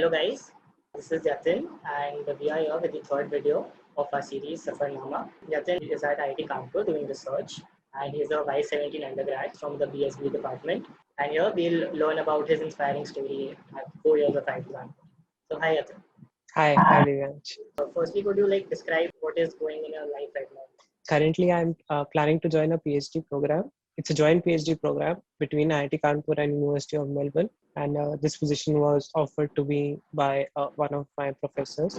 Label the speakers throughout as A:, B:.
A: Hello guys, this is Yatin and we are here with the third video of our series Safarnama. Yatin is at IIT Kanpur doing research and he is a Y17 undergrad from the BSBE department. And here we'll learn about his inspiring story at 4 years of IIT Kanpur. So hi Yatin.
B: Hi, Divyansh.
A: Firstly, could you describe what is going in your life right now?
B: Currently, I'm planning to join a PhD program. It's a joint PhD program between IIT Kanpur and University of Melbourne. And this position was offered to me by one of my professors.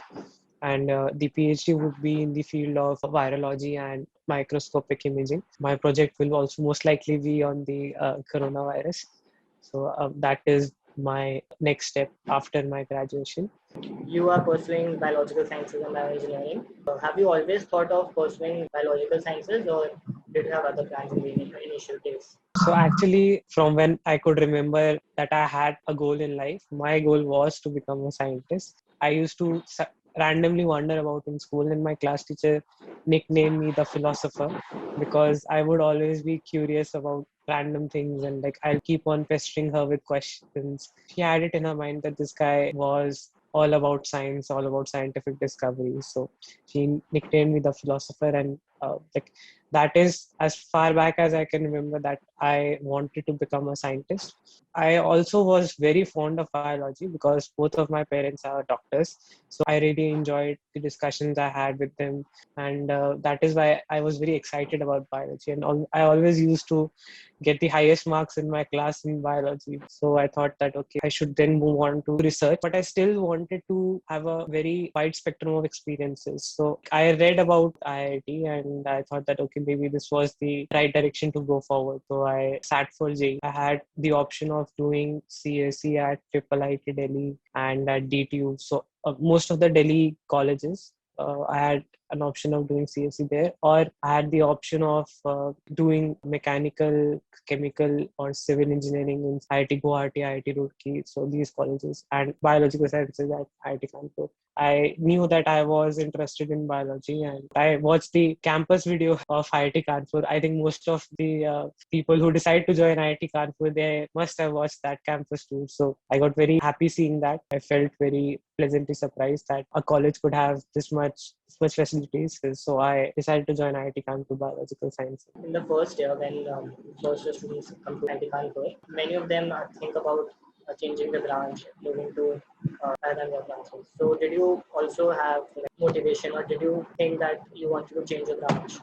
B: And the PhD would be in the field of virology and microscopic imaging. My project will also most likely be on the coronavirus. So that is my next step after my graduation.
A: You are pursuing biological sciences and bioengineering. Have you always thought of pursuing biological sciences or did you have other plans in the initial days?
B: So actually, from when I could remember that I had a goal in life, my goal was to become a scientist. I used to randomly wander about in school, and my class teacher nicknamed me the philosopher because I would always be curious about random things, and I'll keep on pestering her with questions. She had it in her mind that this guy was all about science, all about scientific discovery. So she nicknamed me the philosopher, and that is as far back as I can remember that I wanted to become a scientist. I also was very fond of biology because both of my parents are doctors. So I really enjoyed the discussions I had with them. And that is why I was very excited about biology. And I always used to get the highest marks in my class in biology. So I thought that, okay, I should then move on to research. But I still wanted to have a very wide spectrum of experiences. So I read about IIT and I thought that, okay, maybe this was the right direction to go forward. So I sat for JEE. I had the option of doing CSE at IIIT Delhi and at DTU. So most of the Delhi colleges, I had an option of doing CSE there, or I had the option of doing mechanical, chemical, or civil engineering in IIT Guwahati, IIT Roorkee, so these colleges, and biological sciences at IIT Kanpur. I knew that I was interested in biology and I watched the campus video of IIT Kanpur. I think most of the people who decide to join IIT Kanpur, they must have watched that campus tour. So I got very happy seeing that. I felt very pleasantly surprised that a college could have this much facilities. So I decided to join IIT Kanpur Biological Sciences.
A: In the first year, when first year students come to IIT Kanpur, many of them think about changing the branch, moving to other branches. So did you also have motivation or did you think that you wanted to change the branch?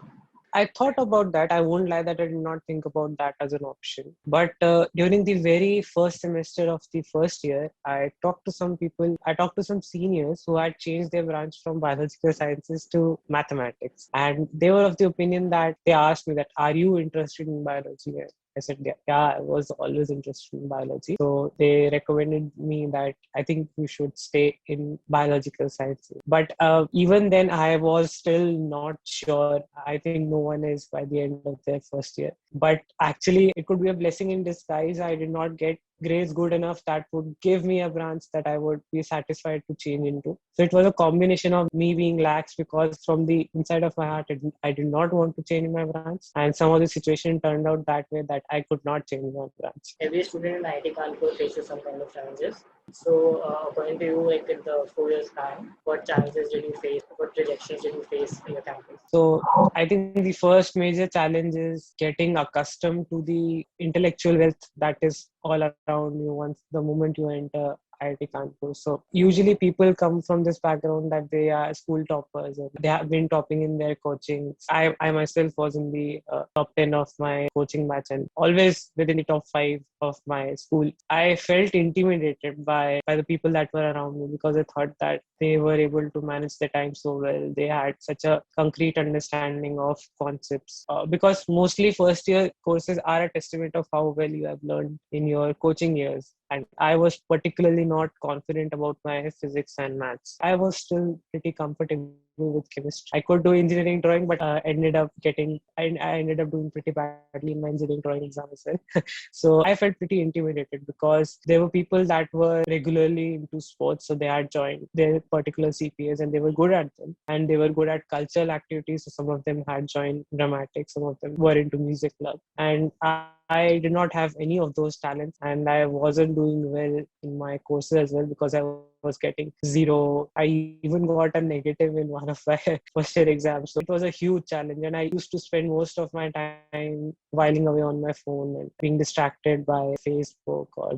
B: I thought about that. I won't lie that I did not think about that as an option. But during the very first semester of the first year, I talked to some people, I talked to some seniors who had changed their branch from biological sciences to mathematics. And they were of the opinion that they asked me that, are you interested in biology? I said, yeah, I was always interested in biology. So they recommended me that I think you should stay in biological sciences. But even then, I was still not sure. I think no one is by the end of their first year. But actually, it could be a blessing in disguise. I did not get grades good enough that would give me a branch that I would be satisfied to change into. So it was a combination of me being lax because from the inside of my heart, I did not want to change my branch. And some of the situation turned out that way that I could not change my branch.
A: Every student in IIT Kanpur faces some kind of challenges. So according to you, in the 4 years time, what challenges did you face? What rejections did you face in your campus?
B: So I think the first major challenge is getting accustomed to the intellectual wealth that is all around you once the moment you enter IIT Kanpur. So usually people come from this background that they are school toppers and they have been topping in their coaching. I myself was in the top 10 of my coaching batch and always within the top 5 of my school. I felt intimidated by the people that were around me because I thought that they were able to manage their time so well. They had such a concrete understanding of concepts because mostly first year courses are a testament of how well you have learned in your coaching years. And I was particularly not confident about my physics and maths. I was still pretty comfortable with chemistry. I could do engineering drawing, but I ended up doing pretty badly in my engineering drawing exam as well. So I felt pretty intimidated because there were people that were regularly into sports. So they had joined their particular CPAs and they were good at them. And they were good at cultural activities. So some of them had joined dramatics. Some of them were into music club. And I did not have any of those talents, and I wasn't doing well in my courses as well because I was getting zero. I even got a negative in one of my first year exams. So it was a huge challenge, and I used to spend most of my time whiling away on my phone and being distracted by Facebook or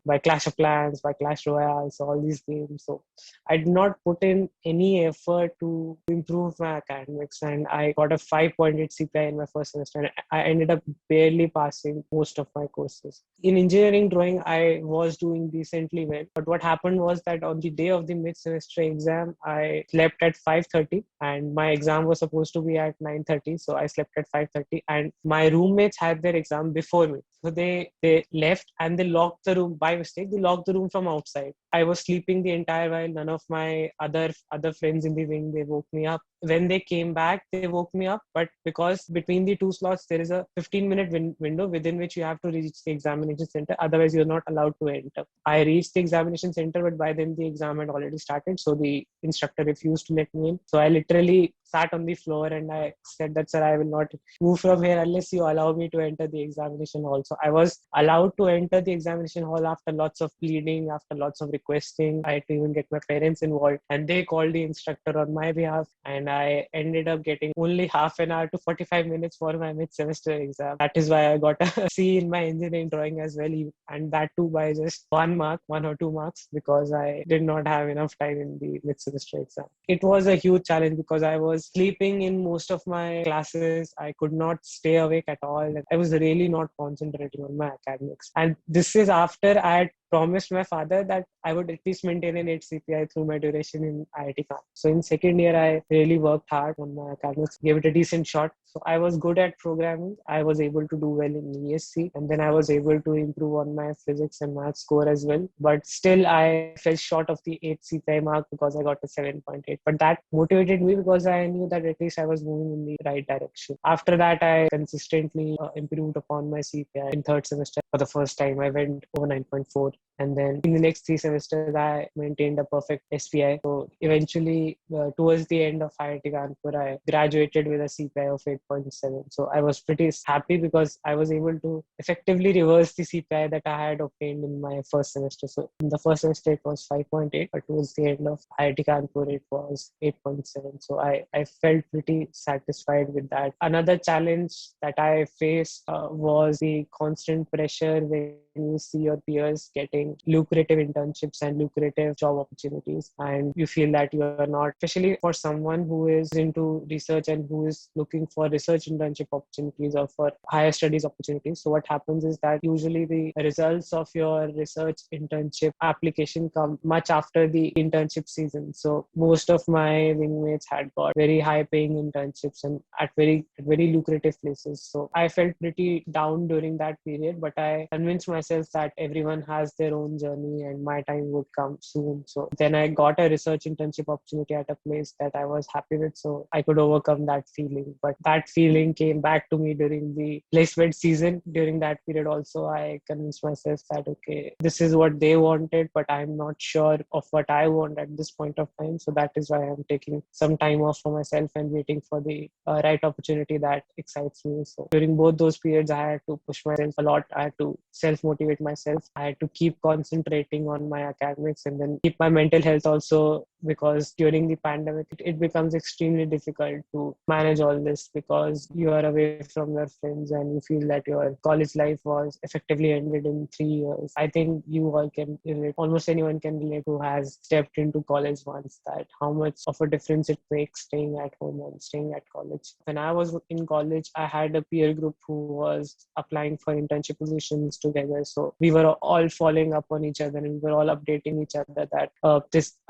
B: by Clash of Clans, by Clash Royale, so all these games. So I did not put in any effort to improve my academics, and I got a 5.8 CPI in my first semester, and I ended up barely passing most of my courses. In engineering drawing, I was doing decently well, but what happened was that on the day of the mid-semester exam, I slept at 5:30, and my exam was supposed to be at 9:30, so I slept at 5:30, and my roommates had their exam before me. So they left and they locked the room by mistake. They locked the room from outside. I was sleeping the entire while. None of my other friends in the wing, they woke me up. When they came back, they woke me up. But because between the two slots, there is a 15-minute window within which you have to reach the examination center. Otherwise, you're not allowed to enter. I reached the examination center, but by then the exam had already started. So the instructor refused to let me in. So I literally sat on the floor and I said that, sir, I will not move from here unless you allow me to enter the examination hall. So I was allowed to enter the examination hall after lots of pleading, after lots of requesting. I had to even get my parents involved, and they called the instructor on my behalf, and I ended up getting only half an hour to 45 minutes for my mid-semester exam. That is why I got a C in my engineering drawing as well, and that too by just 1 or 2 marks, because I did not have enough time in the mid-semester exam. It was a huge challenge because I was sleeping in most of my classes. I could not stay awake at all. I was really not concentrating on my academics. And this is after I had promised my father that I would at least maintain an 8 CPI through my duration in IIT Kanpur. So in second year, I really worked hard on my academics, gave it a decent shot. So I was good at programming. I was able to do well in ESC, and then I was able to improve on my physics and math score as well. But still, I fell short of the 8 CPI mark because I got a 7.8. But that motivated me because I knew that at least I was moving in the right direction. After that, I consistently improved upon my CPI. In third semester, for the first time, I went over 9.4. And then in the next 3 semesters, I maintained a perfect SPI. So eventually, towards the end of IIT Kanpur, I graduated with a CPI of 8.7. So I was pretty happy because I was able to effectively reverse the CPI that I had obtained in my first semester. So in the first semester, it was 5.8, but towards the end of IIT Kanpur, it was 8.7. So I felt pretty satisfied with that. Another challenge that I faced was the constant pressure when you see your peers getting lucrative internships and lucrative job opportunities, and you feel that you are not, especially for someone who is into research and who is looking for research internship opportunities or for higher studies opportunities. So what happens is that usually the results of your research internship application come much after the internship season. So most of my wingmates had got very high paying internships and at very lucrative places. So I felt pretty down during that period, but I convinced myself that everyone has their own journey and my time would come soon. So then I got a research internship opportunity at a place that I was happy with, so I could overcome that feeling. But that feeling came back to me during the placement season. During that period also, I convinced myself that, okay, this is what they wanted, but I'm not sure of what I want at this point of time. So that is why I'm taking some time off for myself and waiting for the right opportunity that excites me. So during both those periods, I had to push myself a lot. I had to self-motivate myself. I had to keep concentrating on my academics and then keep my mental health also, because during the pandemic, it becomes extremely difficult to manage all this because you are away from your friends and you feel that your college life was effectively ended in 3 years. I think you all can relate, almost anyone can relate who has stepped into college once, that how much of a difference it makes staying at home and staying at college. When I was in college, I had a peer group who was applying for internship positions together. So we were all following up on each other and we were all updating each other that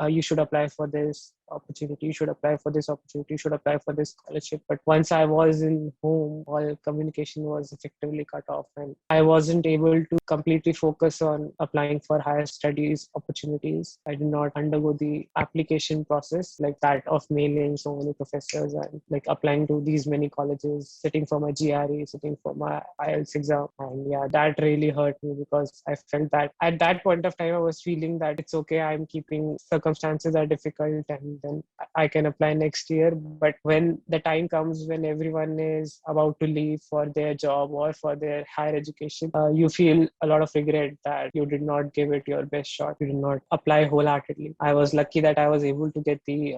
B: you should apply for this opportunity, you should apply for this opportunity, you should apply for this scholarship. But once I was in home, all communication was effectively cut off and I wasn't able to completely focus on applying for higher studies opportunities. I did not undergo the application process like that of mailing so many professors and like applying to these many colleges, sitting for my GRE, sitting for my IELTS exam. And yeah, that really hurt me because I felt that at that point of time, I was feeling that it's okay, I'm keeping, circumstances are difficult and then I can apply next year. But when the time comes when everyone is about to leave for their job or for their higher education, you feel a lot of regret that you did not give it your best shot. You did not apply wholeheartedly. I was lucky that I was able to get the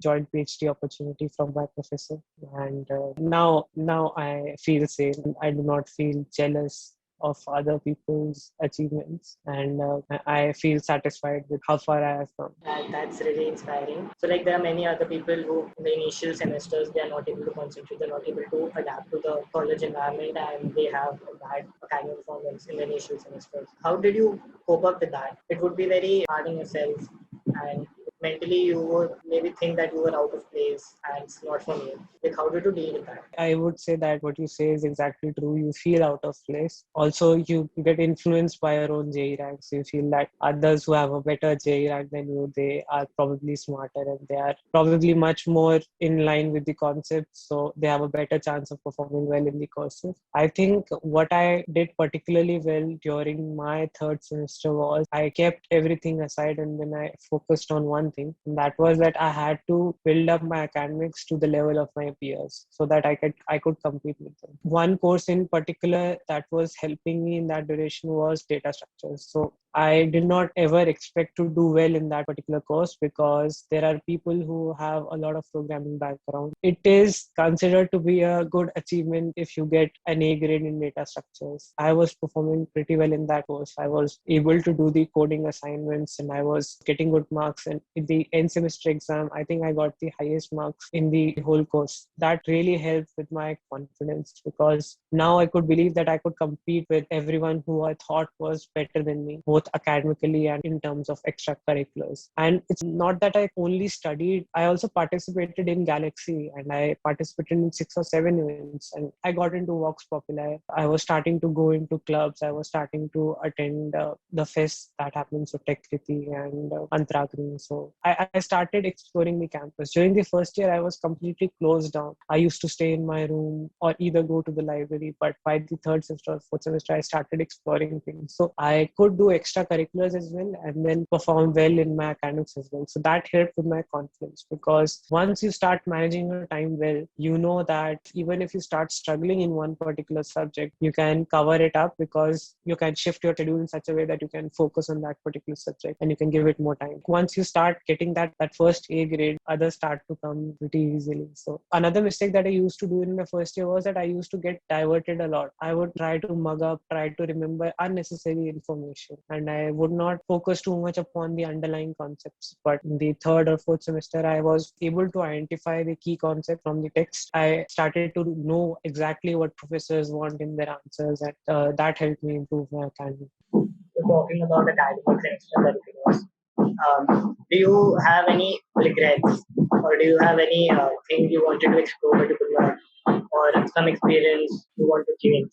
B: joint PhD opportunity from my professor, and now I feel same. I do not feel jealous of other people's achievements, and I feel satisfied with how far I have come.
A: And that's really inspiring. So like there are many other people who in the initial semesters they are not able to concentrate, they're not able to adapt to the college environment and they have a bad academic performance in the initial semesters. How did you cope up with that? It would be very hard on yourself and mentally you would maybe think that you were out of place and it's not for me. Like how did you deal with that?
B: I would say that what you say is exactly true. You feel out of place. Also, you get influenced by your own JE ranks. You feel that others who have a better JE rank than you, they are probably smarter and they are probably much more in line with the concepts. So they have a better chance of performing well in the courses. I think what I did particularly well during my third semester was I kept everything aside and then I focused on one thing. And that was that I had to build up my academics to the level of my peers so that I could compete with them. One course in particular that was helping me in that direction was data structures. So I did not ever expect to do well in that particular course because there are people who have a lot of programming background. It is considered to be a good achievement if you get an A grade in data structures. I was performing pretty well in that course. I was able to do the coding assignments and I was getting good marks. And in the end semester exam, I think I got the highest marks in the whole course. That really helped with my confidence because now I could believe that I could compete with everyone who I thought was better than me, both academically and in terms of extracurriculars. And it's not that I only studied, I also participated in Galaxy and I participated in 6 or 7 events and I got into Vox Populi. I was starting to go into clubs. I was starting to attend the fest that happens with Tech Kriti and Antragni. So I started exploring the campus. During the first year, I was completely closed down. I used to stay in my room or either go to the library. But by the third semester or fourth semester, I started exploring things. So I could do extracurriculars as well and then perform well in my academics as well. So that helped with my confidence because once you start managing your time well, you know that even if you start struggling in one particular subject, you can cover it up because you can shift your schedule in such a way that you can focus on that particular subject and you can give it more time. Once you start getting that first A grade, others start to come pretty easily. So another mistake that I used to do in my first year was that I used to get diverted a lot. I would try to mug up, try to remember unnecessary information, and I would not focus too much upon the underlying concepts. But in the third or fourth semester, I was able to identify the key concept from the text. I started to know exactly what professors want in their answers, and that helped me improve my academic.
A: Talking about academics and extracurriculars, do you have any regrets or do you have any thing you wanted to explore but you could not, or some experience you want to change,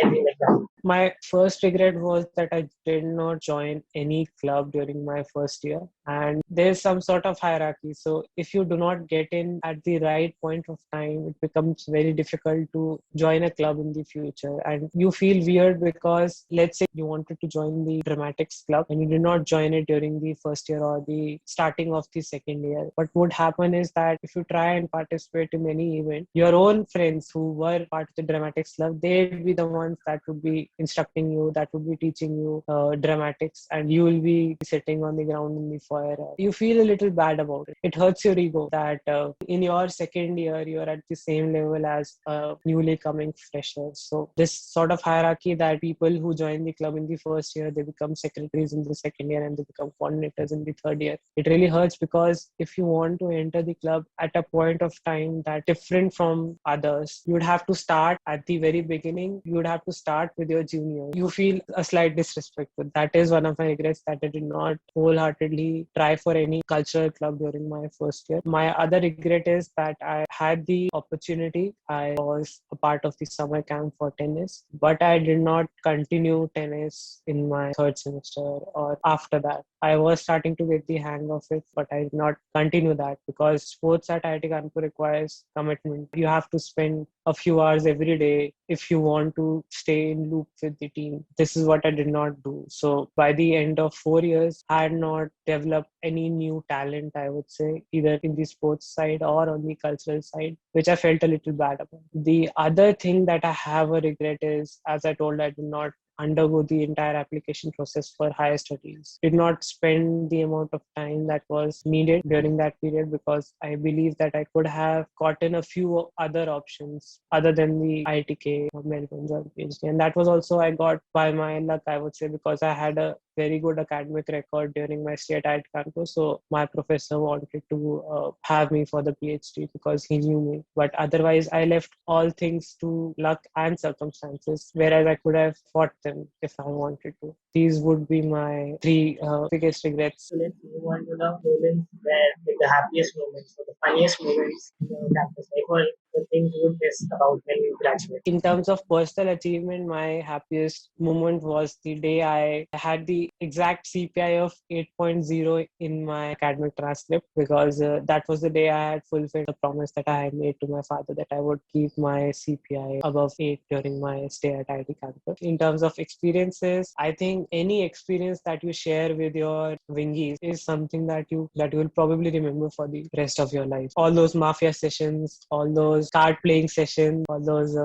A: anything like that?
B: My first regret was that I did not join any club during my first year. And there's some sort of hierarchy. So if you do not get in at the right point of time, it becomes very difficult to join a club in the future. And you feel weird because let's say you wanted to join the dramatics club and you did not join it during the first year or the starting of the second year. What would happen is that if you try and participate in any event, your own friends who were part of the dramatics club, they'd be the ones that would be instructing you, that would be teaching you dramatics, and you will be sitting on the ground in the foyer. You feel a little bad about it. It hurts your ego that in your second year, you're at the same level as newly coming freshers. So this sort of hierarchy that people who join the club in the first year, they become secretaries in the second year and they become coordinators in the third year. It really hurts because if you want to enter the club at a point of time that different from others, you would have to start at the very beginning. You would have to start with your junior. You feel a slight disrespect. But that is one of my regrets, that I did not wholeheartedly try for any cultural club during my first year. My other regret is that I had the opportunity. I was a part of the summer camp for tennis, but I did not continue tennis in my third semester or after that. I was starting to get the hang of it, but I did not continue that because sports at IIT Kanpur requires commitment. You have to spend a few hours every day if you want to stay in loop with the team. This is what I did not do. So by the end of 4 years, I had not developed any new talent, I would say, either in the sports side or on the cultural side, which I felt a little bad about. The other thing that I have a regret is, as I told, I did not undergo the entire application process for higher studies. Did not spend the amount of time that was needed during that period, because I believe that I could have gotten a few other options other than the ITK or Melbourne or PhD. And that was also I got by my luck, I would say, because I had a very good academic record during my stay at Kanpur. So my professor wanted to have me for the PhD because he knew me. But otherwise, I left all things to luck and circumstances, whereas I could have fought them if I wanted to. These would be my three biggest regrets.
A: So let's move on to the moments where, like, the happiest moments or the funniest moments in the campus life, or the things you would miss about when you graduate.
B: In terms of personal achievement, my happiest moment was the day I had the exact CPI of 8.0 in my academic transcript, because that was the day I had fulfilled the promise that I had made to my father that I would keep my CPI above 8 during my stay at IIT Kanpur. In terms of experiences, I think any experience that you share with your wingies is something that you will probably remember for the rest of your life. All those mafia sessions, all those card playing sessions, all those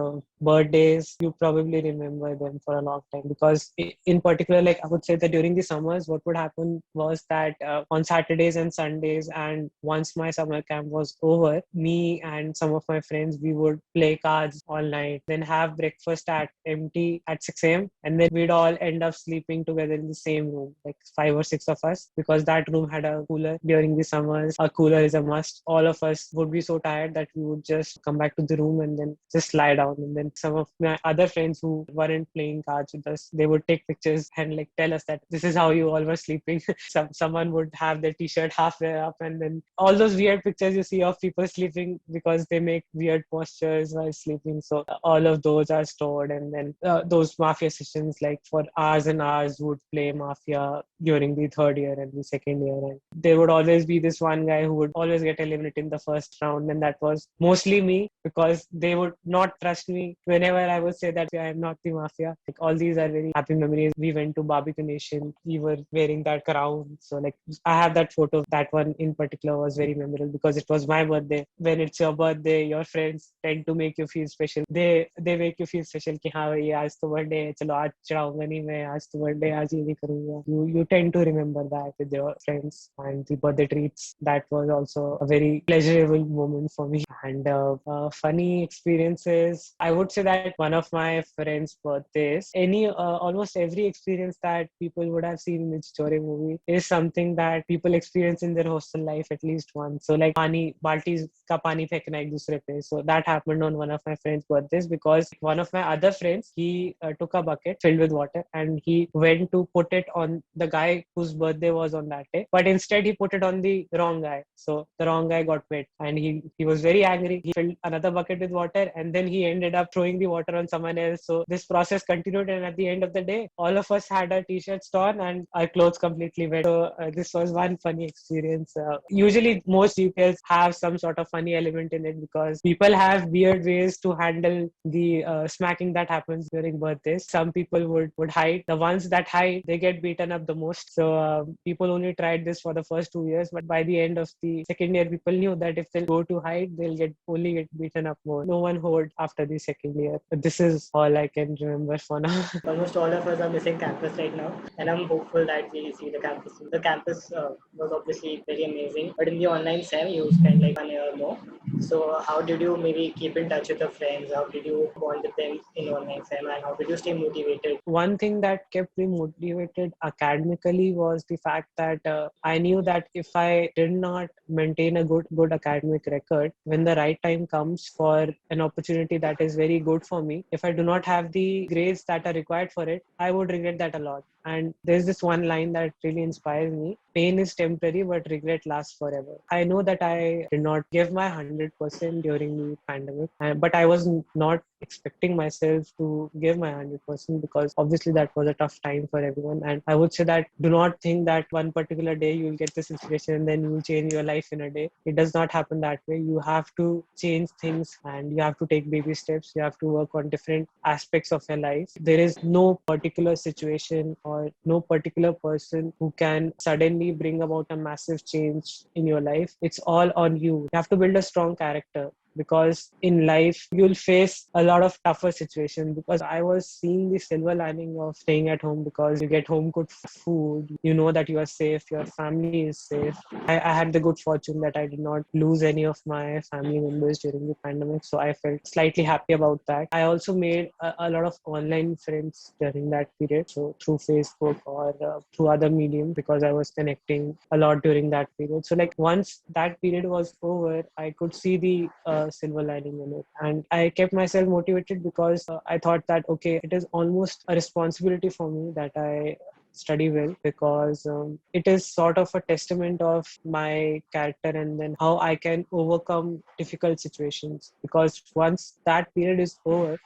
B: birthdays, you probably remember them for a long time. Because in particular, like, I would say that during the summers, what would happen was that on Saturdays and Sundays, and once my summer camp was over, me and some of my friends, we would play cards all night, then have breakfast at MT at 6 a.m. and then we'd all end up sleeping together in the same room, like 5 or 6 of us, because that room had a cooler. During the summers, a cooler is a must. All of us would be so tired that we would just come back to the room and then just lie down. And then some of my other friends who weren't playing cards with us, they would take pictures and like tell us that this is how you all were sleeping. Someone would have their t-shirt halfway up, and then all those weird pictures you see of people sleeping because they make weird postures while sleeping. So all of those are stored. And then those mafia sessions, like for hours and hours, would play mafia during the third year and the second year. And there would always be this one guy who would always get eliminated in the first round, and that was mostly me, because they would not trust me whenever I would say that I am not the mafia. Like, all these are very happy memories. We went to Barbecue Nation. We were wearing that crown. So like, I have that photo. That one in particular was very memorable because it was my birthday. When it's your birthday, your friends tend to make you feel special. They make you feel special कि हाँ भाई आज तो birthday है, चलो आज चढ़ाऊंगा नहीं मैं, आज तो birthday, आज ये नहीं करूंगा. You tend to remember that with your friends. And the birthday treats, that was also a very pleasurable moment for me. And funny experiences, I would say that one of my friends' birthdays, almost every experience that people would have seen in the Chichore movie is something that people experience in their hostel life at least once. So like baltis ka pani fenkna ek dusre pe. So that happened on one of my friends' birthdays, because one of my other friends, he took a bucket filled with water and he went to put it on the guy whose birthday was on that day, but instead he put it on the wrong guy. So the wrong guy got wet and he was very angry. He filled another bucket with water and then he ended up throwing the water on someone else. So this process continued, and at the end of the day, all of us had our t-shirts torn and our clothes completely wet. So this was one funny experience. Usually most UPLs have some sort of funny element in it, because people have weird ways to handle the smacking that happens during birthdays. Some people would hide. The ones that hide, they get beaten up the most. So people only tried this for the first 2 years, but by the end of the second year, people knew that if they go to hide, they'll only get beaten up more. No one hoard after the second year. But this is all I can remember for now.
A: Almost all of us are missing campus right now, and I'm hopeful that we see the campus. The campus was obviously very amazing, but in the online SEM, you spent like 1 year or more. So how did you maybe keep in touch with your friends? How did you bond with them in online SEM, and how did you stay motivated?
B: One thing that kept me motivated academically was the fact that I knew that if I did not maintain a good academic record, when the right time comes for an opportunity that is very good for me, if I do not have the grades that are required for it, I would regret that a lot. And there's this one line that really inspires me: pain is temporary, but regret lasts forever. I know that I did not give my 100% during the pandemic, but I was not expecting myself to give my 100% because obviously that was a tough time for everyone. And I would say that do not think that one particular day you will get this inspiration and then you will change your life in a day. It does not happen that way. You have to change things and you have to take baby steps. You have to work on different aspects of your life. There is no particular situation or no particular person who can suddenly bring about a massive change in your life. It's all on you. You have to build a strong character, because in life you'll face a lot of tougher situations. Because I was seeing the silver lining of staying at home, because you get home cooked food, you know that you are safe, your family is safe. I had the good fortune that I did not lose any of my family members during the pandemic, so I felt slightly happy about that. I also made a lot of online friends during that period, so through Facebook or through other mediums, because I was connecting a lot during that period. So like once that period was over, I could see the silver lining in it, and I kept myself motivated because I thought that okay, it is almost a responsibility for me that I study well, because it is sort of a testament of my character and then how I can overcome difficult situations. Because once that period is over,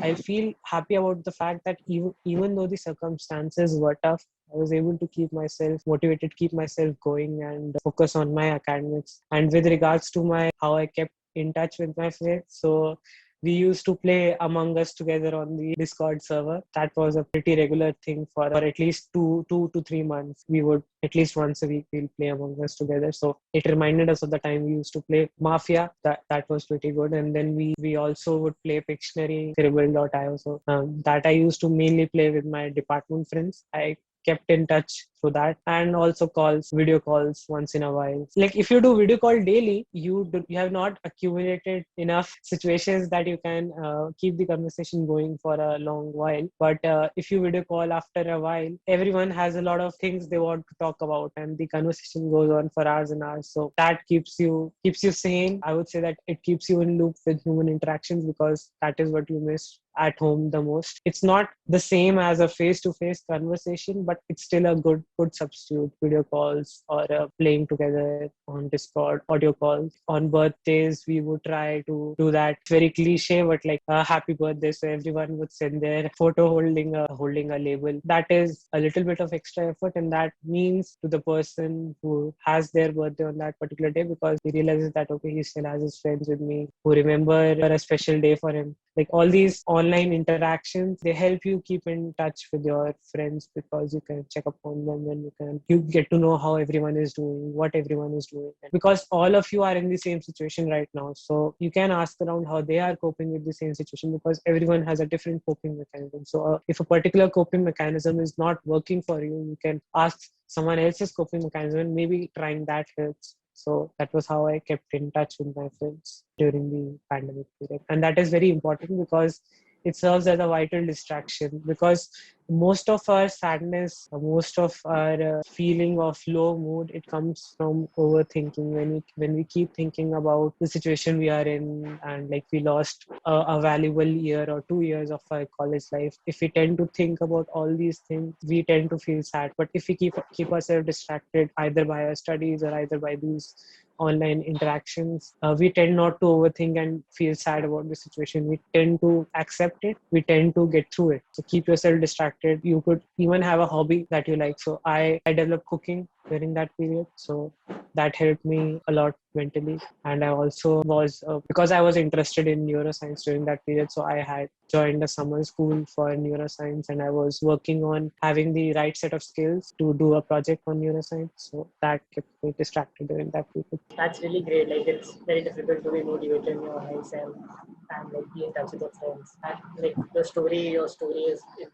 B: I feel happy about the fact that even though the circumstances were tough, I was able to keep myself motivated, keep myself going, and focus on my academics. And with regards to my how I kept in touch with my friends, so we used to play Among Us together on the Discord server. That was a pretty regular thing for at least two to 3 months. We would at least once a week we'll play Among Us together. So it reminded us of the time we used to play Mafia. That was pretty good. And then we also would play Pictionary, Cerebral.io. So that I used to mainly play with my department friends. I kept in touch through that, and also video calls once in a while. Like if you do video call daily, you have not accumulated enough situations that you can keep the conversation going for a long while. But if you video call after a while, everyone has a lot of things they want to talk about, and the conversation goes on for hours and hours. So that keeps you sane. I would say that it keeps you in loop with human interactions, because that is what you miss at home the most. It's not the same as a face-to-face conversation, but it's still a good substitute. Video calls or playing together on Discord, audio calls. On birthdays, we would try to do that. It's very cliche, but like happy birthday. So everyone would send their photo holding a label. That is a little bit of extra effort, and that means to the person who has their birthday on that particular day, because he realizes that okay, he still has his friends with me who remember a special day for him. Like all these online interactions, they help you keep in touch with your friends, because you can check upon them and you get to know how everyone is doing, what everyone is doing. Because all of you are in the same situation right now, so you can ask around how they are coping with the same situation, because everyone has a different coping mechanism. So if a particular coping mechanism is not working for you, you can ask someone else's coping mechanism, and maybe trying that helps. So that was how I kept in touch with my friends during the pandemic period. And that is very important, because it serves as a vital distraction. Because most of our sadness, most of our feeling of low mood, it comes from overthinking. When we keep thinking about the situation we are in, and like we lost a valuable year or 2 years of our college life, if we tend to think about all these things, we tend to feel sad. But if we keep ourselves distracted either by our studies or either by these online interactions, we tend not to overthink and feel sad about the situation. We tend to accept it. We tend to get through it. So keep yourself distracted. You could even have a hobby that you like. So I developed cooking during that period. So that helped me a lot mentally. And I also was, because I was interested in neuroscience during that period, so I had joined a summer school for neuroscience, and I was working on having the right set of skills to do a project on neuroscience. So that kept me distracted during that period.
A: That's really great. Like it's very difficult to be motivated in your life and like be in touch with your friends. And like your story is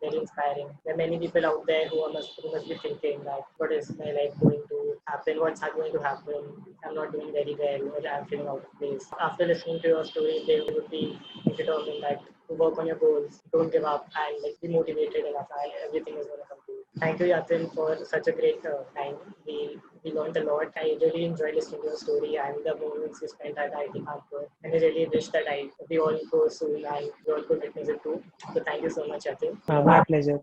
A: very inspiring. There are many people out there who must be thinking that what is my life going to happen? What's going to happen? I'm not doing very well, or I'm feeling out of place. After listening to your story, they would be determined that to work on your goals, don't give up, and like be motivated enough, and everything is going to come to you. Thank you, Yatin, for such a great time. We learned a lot. I really enjoyed listening to your story and the moments you spent at IT Kanpur. And I really wish that we all go soon and we all could witness it too. So thank you so much, Yatin.
B: My pleasure.